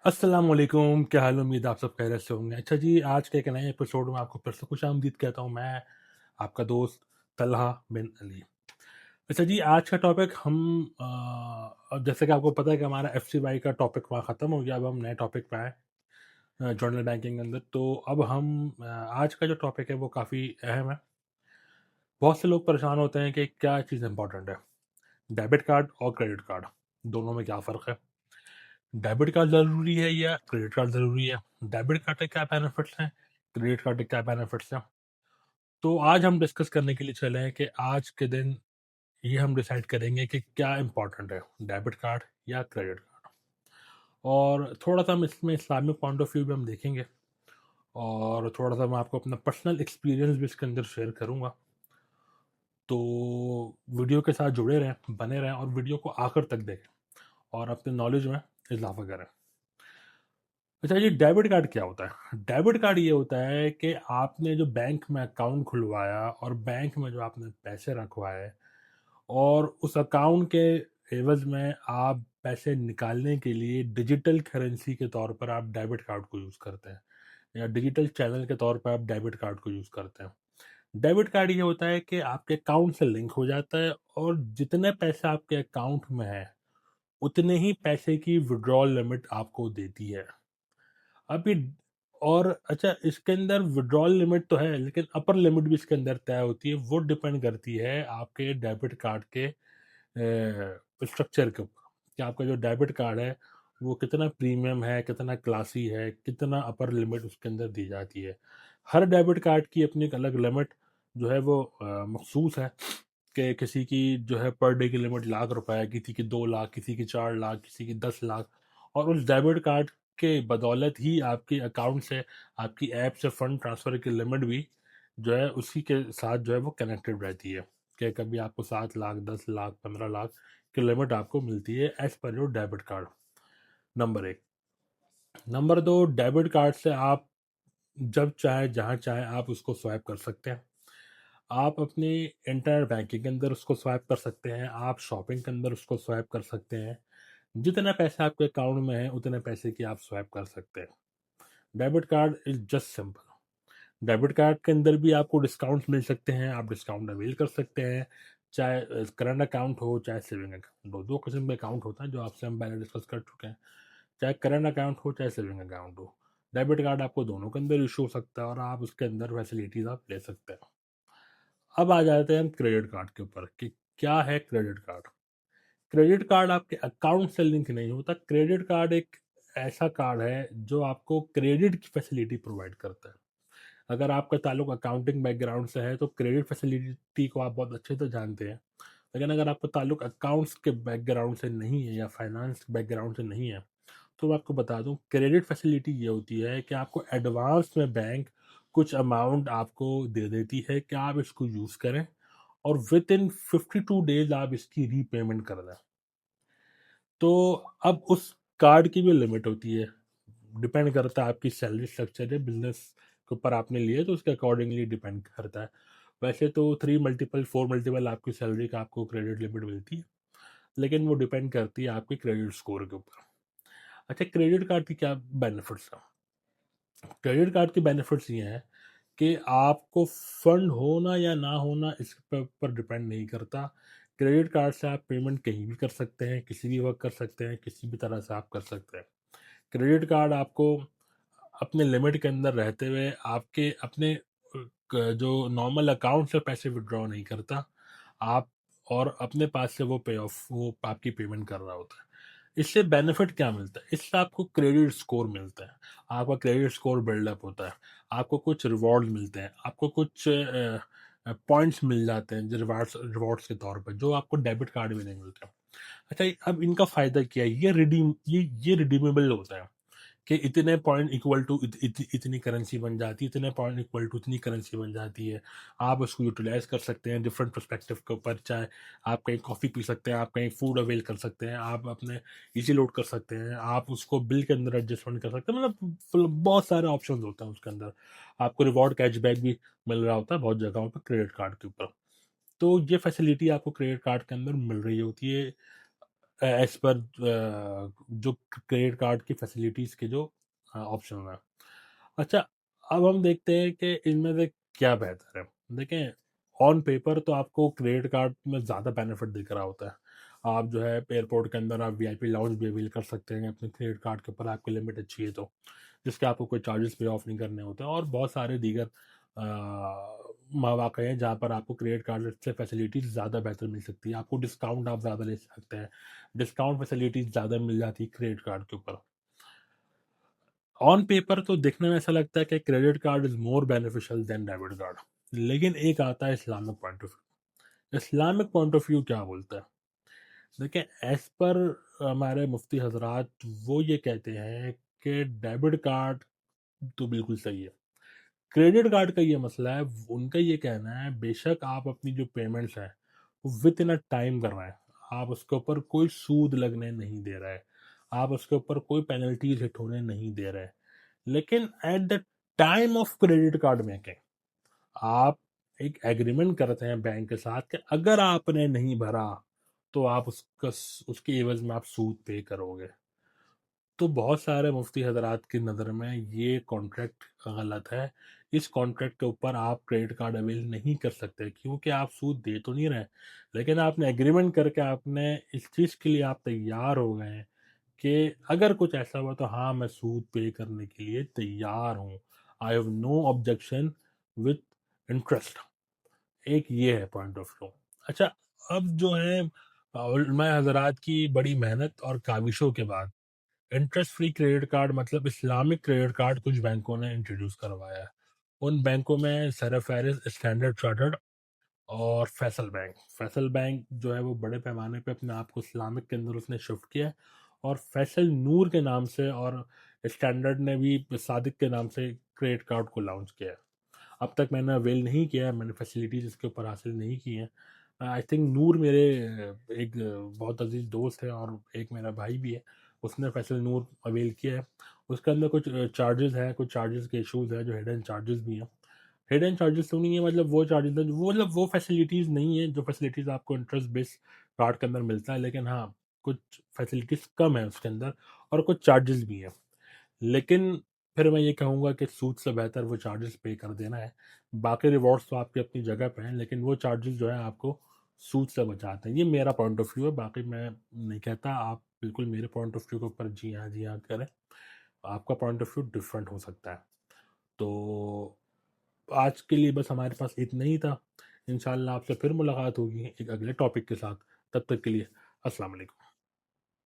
अस्सलाम वालेकुम, क्या हाल है? उम्मीद आप सब खैरियत से होंगे। अच्छा जी, आज के एक नए एपिसोड में आपको फिर से खुशामदीद कहता हूँ। मैं आपका दोस्त तलहा बिन अली। अच्छा जी, आज का टॉपिक हम जैसे कि आपको पता है कि हमारा एफसीवाई का टॉपिक वहाँ ख़त्म हो गया। अब हम नए टॉपिक पे आए जनरल बैंकिंग के अंदर। तो अब हम आज का जो टॉपिक है वो काफ़ी अहम है। बहुत से लोग परेशान होते हैं कि क्या चीज़ इंपॉर्टेंट है, डेबिट कार्ड और क्रेडिट कार्ड, दोनों में क्या फ़र्क है? डेबिट कार्ड ज़रूरी है या क्रेडिट कार्ड ज़रूरी है? डेबिट कार्ड के क्या बेनिफिट्स हैं? क्रेडिट कार्ड के क्या बेनिफिट्स हैं? तो आज हम डिस्कस करने के लिए चले हैं कि आज के दिन ये हम डिसाइड करेंगे कि क्या इम्पोर्टेंट है, डेबिट कार्ड या क्रेडिट कार्ड। और थोड़ा सा हम इसमें इस्लामिक पॉइंट ऑफ व्यू भी हम देखेंगे, और थोड़ा सा मैं आपको अपना पर्सनल एक्सपीरियंस भी इसके अंदर शेयर करूँगा। तो वीडियो के साथ जुड़े रहें, बने रहें, और वीडियो को आखिर तक देखें और अपने नॉलेज में इजाफा करें। अच्छा, ये डेबिट कार्ड क्या होता है? डेबिट कार्ड ये होता है कि आपने जो बैंक में अकाउंट खुलवाया और बैंक में जो आपने पैसे रखवाए, और उस अकाउंट के एवज में आप पैसे निकालने के लिए डिजिटल करेंसी के तौर पर आप डेबिट कार्ड को यूज़ करते हैं, या डिजिटल चैनल के तौर पर आप डेबिट कार्ड को यूज़ करते हैं। डेबिट कार्ड ये होता है कि आपके अकाउंट से लिंक हो जाता है, और जितने पैसे आपके अकाउंट में है उतने ही पैसे की विड्रॉल लिमिट आपको देती है। अभी और अच्छा, इसके अंदर विड्रॉल लिमिट तो है, लेकिन अपर लिमिट भी इसके अंदर तय होती है। वो डिपेंड करती है आपके डेबिट कार्ड के स्ट्रक्चर के ऊपर, कि आपका जो डेबिट कार्ड है वो कितना प्रीमियम है, कितना क्लासी है, कितना अपर लिमिट उसके अंदर दी जाती है। हर डेबिट कार्ड की अपनी एक अलग लिमिट जो है वो मखसूस है, कि किसी की जो है पर डे की लिमिट ₹1,00,000 है, किसी की 2 लाख, किसी की 4 लाख, किसी की 10 लाख। और उस डेबिट कार्ड के बदौलत ही आपके अकाउंट से, आपकी ऐप से फंड ट्रांसफर की लिमिट भी जो है उसी के साथ जो है वो कनेक्टेड रहती है, कि कभी आपको 7 लाख, 10 लाख, 15 लाख की लिमिट आपको मिलती है as per your debit card. Number एक। नंबर दो, डेबिट कार्ड से आप जब चाहे जहाँ चाहे आप उसको स्वाइप कर सकते हैं। आप अपने इंटरनेट बैंकिंग के अंदर उसको स्वाइप कर सकते हैं, आप शॉपिंग के अंदर उसको स्वाइप कर सकते हैं। जितने पैसे आपके अकाउंट में हैं उतने पैसे की आप स्वाइप कर सकते हैं। Debit card is just simple. Debit card के अंदर भी आपको डिस्काउंट्स मिल सकते हैं, आप डिस्काउंट अवेल कर सकते हैं, चाहे करंट अकाउंट हो चाहे सेविंग अकाउंट हो। दो किस्म के अकाउंट होता है जो आपसे हम पहले डिस्कस कर चुके हैं, चाहे करंट अकाउंट हो चाहे सेविंग अकाउंट हो। डेबिट कार्ड आपको दोनों के अंदर इशू हो सकता है, और आप उसके अंदर फैसिलिटीज आप ले सकते हैं। अब आ जाते हैं हम क्रेडिट कार्ड के ऊपर कि क्या है क्रेडिट कार्ड। क्रेडिट कार्ड आपके अकाउंट से लिंक नहीं होता। क्रेडिट कार्ड एक ऐसा कार्ड है जो आपको क्रेडिट की फैसिलिटी प्रोवाइड करता है। अगर आपका ताल्लुक अकाउंटिंग बैकग्राउंड से है तो क्रेडिट फैसिलिटी को आप बहुत अच्छे से जानते हैं। लेकिन अगर आपका ताल्लुक अकाउंट्स के बैकग्राउंड से नहीं है या फाइनेंस बैकग्राउंड से नहीं है, तो मैं आपको बता दूं, क्रेडिट फैसिलिटी ये होती है कि आपको एडवांस में बैंक कुछ अमाउंट आपको दे देती है कि आप इसको यूज़ करें, और विद इन 52 डेज आप इसकी रीपेमेंट कर दें। तो अब उस कार्ड की भी लिमिट होती है, डिपेंड करता है आपकी सैलरी स्ट्रक्चर है, बिजनेस के ऊपर आपने लिए तो उसके अकॉर्डिंगली डिपेंड करता है। वैसे तो 3 मल्टीपल 4 मल्टीपल आपकी सैलरी का आपको क्रेडिट लिमिट मिलती है, लेकिन वो डिपेंड करती है आपके क्रेडिट स्कोर के ऊपर। अच्छा, क्रेडिट कार्ड की क्या बेनिफिट्स हैं? क्रेडिट कार्ड के बेनिफिट्स ये हैं कि आपको फंड होना या ना होना इस पर डिपेंड नहीं करता। क्रेडिट कार्ड से आप पेमेंट कहीं भी कर सकते हैं, किसी भी वक्त कर सकते हैं, किसी भी तरह से आप कर सकते हैं। क्रेडिट कार्ड आपको अपने लिमिट के अंदर रहते हुए आपके अपने जो नॉर्मल अकाउंट से पैसे विड्रॉ नहीं करता। आप और अपने पास से वो आपकी पेमेंट कर रहा होता है। इससे बेनिफिट क्या मिलता है? इससे आपको क्रेडिट स्कोर मिलता है, आपका क्रेडिट स्कोर बिल्डअप होता है, आपको कुछ रिवॉर्ड मिलते हैं, आपको कुछ पॉइंट्स मिल जाते हैं जो रिवार्ड्स रिवॉर्ड्स के तौर पर, जो आपको डेबिट कार्ड में नहीं मिलते। अच्छा, अब इनका फ़ायदा क्या है? ये रिडीमेबल होता है, कि इतने पॉइंट इक्वल टू इतनी करेंसी बन जाती है, इतने पॉइंट इक्वल टू इतनी करेंसी बन जाती है। आप उसको यूटिलाइज कर सकते हैं डिफरेंट पर्सपेक्टिव के ऊपर, चाहे आप कहीं कॉफ़ी पी सकते हैं, आप कहीं फूड अवेल कर सकते हैं, आप अपने इजी लोड कर सकते हैं, आप उसको बिल के अंदर एडजस्टमेंट कर सकते हैं। बहुत सारे ऑप्शन होते हैं उसके अंदर। आपको रिवॉर्ड कैशबैक भी मिल रहा होता है बहुत जगहों पर क्रेडिट कार्ड के ऊपर। तो ये फैसिलिटी आपको क्रेडिट कार्ड के अंदर मिल रही होती है। एज पर जो क्रेडिट कार्ड की फैसिलिटीज़ के जो ऑप्शन है। अच्छा, अब हम देखते हैं कि इनमें से क्या बेहतर है। देखें, ऑन पेपर तो आपको क्रेडिट कार्ड में ज़्यादा बेनिफिट दिख रहा होता है। आप जो है एयरपोर्ट के अंदर आप वीआईपी लाउंज भी अवेल कर सकते हैं अपने क्रेडिट कार्ड के ऊपर, आपकी लिमिट अच्छी है तो, जिसके आपको कोई चार्जेस पे ऑफ नहीं करने होते, और बहुत सारे दीगर मौक़े हैं जहाँ पर आपको क्रेडिट कार्ड से फैसिलिटीज़ ज़्यादा बेहतर मिल सकती है। आपको डिस्काउंट आप ज़्यादा ले सकते हैं, डिस्काउंट फैसिलिटीज़ ज़्यादा मिल जाती है क्रेडिट कार्ड के ऊपर। ऑन पेपर तो देखने में ऐसा लगता है कि credit card is more beneficial than debit card. लेकिन एक आता है Islamic point of view. Islamic point of view क्या बोलता है? देखिए, एज़ पर हमारे मुफ्ती हज़रात वो ये कहते हैं कि डेबिट कार्ड तो बिल्कुल सही है। क्रेडिट कार्ड का ये मसला है, उनका ये कहना है बेशक आप अपनी जो पेमेंट्स हैं, वो विद इन अ टाइम कर रहे हैं। आप उसके ऊपर कोई सूद लगने नहीं दे रहे हैं। आप उसके ऊपर कोई पेनल्टीज़ हिट होने नहीं दे रहे हैं। लेकिन at the time of credit card making, आप एक एग्रीमेंट करते हैं बैंक के साथ कि अगर आपने नहीं भरा, तो आप उसके एवज में आप सूद पे करोगे। तो बहुत सारे मुफ्ती हजरात की नज़र में ये कॉन्ट्रैक्ट गलत है। इस कॉन्ट्रैक्ट के ऊपर आप क्रेडिट कार्ड अवेल नहीं कर सकते, क्योंकि आप सूद दे तो नहीं रहे, लेकिन आपने एग्रीमेंट करके आपने इस चीज़ के लिए आप तैयार हो गए हैं कि अगर कुछ ऐसा हुआ तो हाँ, मैं सूद पे करने के लिए तैयार हूँ। I have no objection with interest. एक ये है पॉइंट ऑफ व्यू। अच्छा, अब जो है उलमा हजरात की बड़ी मेहनत और काविशों के बाद इंटरेस्ट फ्री क्रेडिट कार्ड मतलब इस्लामिक क्रेडिट कार्ड कुछ बैंकों ने इंट्रोड्यूस करवाया है। उन बैंकों में सरफहरिस्त स्टैंडर्ड चार्टर्ड और फैसल बैंक जो है वो बड़े पैमाने पे अपने आप को इस्लामिक के अंदर उसने शिफ्ट किया है, और फैसल नूर के नाम से और स्टैंडर्ड ने भी सादिक के नाम से क्रेडिट कार्ड को लॉन्च किया है। अब तक मैंने अवेल नहीं किया है, मैंने फैसिलिटीज़ इसके ऊपर हासिल नहीं की हैं। आई थिंक नूर मेरे एक बहुत अजीज़ दोस्त है, और एक मेरा भाई भी है, उसने फैसल नूर अवेल किया है। उसके अंदर कुछ चार्जेस हैं, कुछ चार्जेस के इश्यूज़ हैं, जो हिडन चार्जेस भी हैं। हिडन चार्जेस तो नहीं है, मतलब वो चार्जेस हैं वो, मतलब वो फैसिलिटीज़ नहीं है जो फैसिलिटीज़ आपको इंटरेस्ट बेस्ड कार्ड के अंदर मिलता है, लेकिन हाँ, कुछ फैसिलिटीज़ कम है उसके अंदर, और कुछ चार्जेस भी हैं। लेकिन फिर मैं ये कहूँगा कि सूद से बेहतर वो चार्जेस पे कर देना है। बाकी रिवॉर्ड्स तो आपकी अपनी जगह पे हैं, लेकिन वो चार्जेस जो है आपको सूद से बचाते हैं। ये मेरा पॉइंट ऑफ व्यू है, बाकी मैं नहीं कहता आप बिल्कुल मेरे पॉइंट ऑफ व्यू के ऊपर जी हाँ करें। आपका पॉइंट ऑफ व्यू डिफरेंट हो सकता है। तो आज के लिए बस हमारे पास इतना ही था। इंशाल्लाह आपसे फिर मुलाकात होगी एक अगले टॉपिक के साथ। तब तक के लिए अस्सलाम वालेकुम।